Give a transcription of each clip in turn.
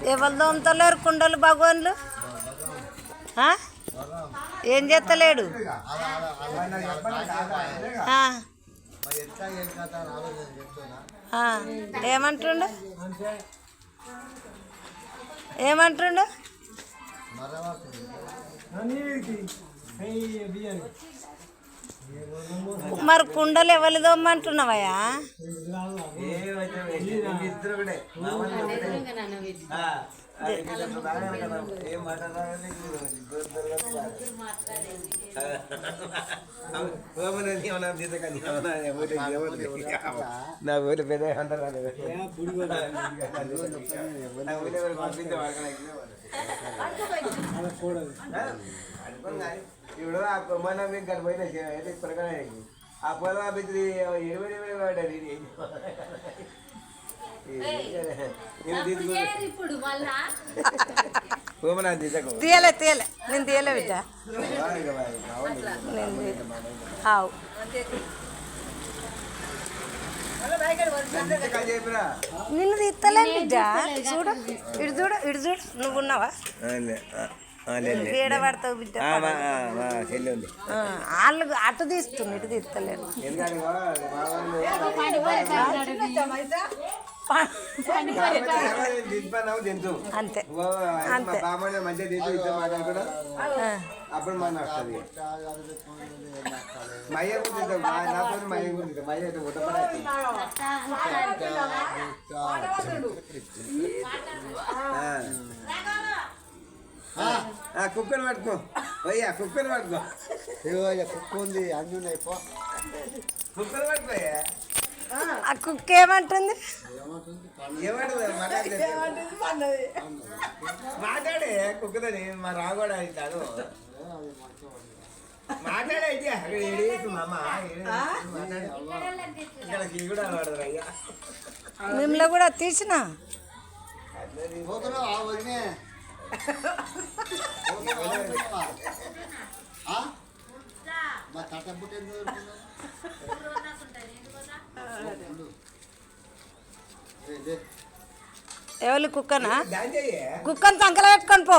ఎవరు దోమతలేరు కుండలు భగవాన్లు ఏం చేస్తలేడు ఏమంటుండు ఏమంటుండు మరి కుండలు ఎవరు దోమ్మంటున్నావయ్యా నా ఊరి పెద్ద ఇప్పుడు ఆ మన మీకు గడిపోయిన అయితే ప్రకారం ఆ పొలం బిద్రి 20 పడ్డది తీయలే తీయలే నేను తీయలే బిడ్డ నిన్ను తీస్తలే బిడ్డ చూడు ఇటు చూడు ఇటు చూడు నువ్వు ఉన్నావా పడతావు బిడ్డ వాళ్ళు అటు తీస్తున్నా ఇటు తీస్తలేను అంతే అంతే అప్పుడు మన వస్తుంది కుక్కను పట్టుకో పోయ్యా కుక్కను పట్టుకో కుక్క ఉంది అన్నీ ఉన్నాయి కుక్కను పట్టుకోయా ఆ కుక్క ఏమంటుంది మాట్లాడే కుక్కదని మా రాగోడా అవుతాడు మాట్లాడే అయితే అక్కడ ఏడేసి మా అమ్మ ఇక్కడ కూడా అలవాడదు అయ్యా మిమ్మల్ని కూడా తీసిన ఎవరు కుక్కనా కుక్కను సంకల పెట్టుకొని పో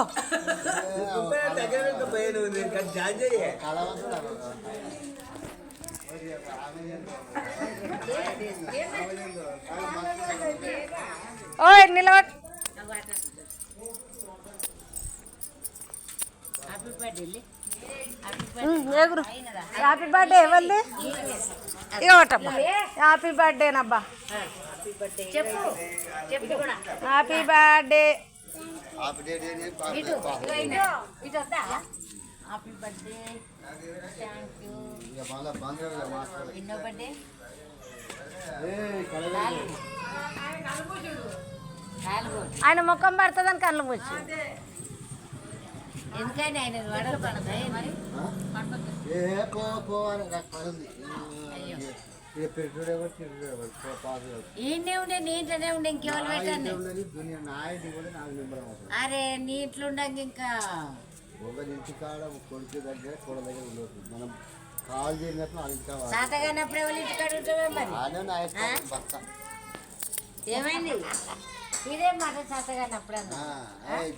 ఓయ్ నిలబడి ఎగురు హ్యాపీ బర్త్డే ఎవరిది ఇవ్వటబ్బా హ్యాపీ బర్త్డేనబ్బా హ్యాపీ బర్త్డే ఆయన ముఖం పడుతుందని కళ్ళు మూసి ఎందుకని ఆయన వడలు పడతాయి మరి ఈయనే ఉండే నీ ఇంట్లోనే ఉండే ఇంకెవరు పెట్టండి అరే నీ ఇంట్లో ఉండక ఇంకా కొడుకు దగ్గర కొడ దగ్గర ఉండదు మనం కాల్ చేసినప్పుడు సాతగానప్పుడు ఎవరి ఇంటికాడ ఉంటామే మరి ఏమైంది ఇదే మాట సాతగానప్పుడు అన్నా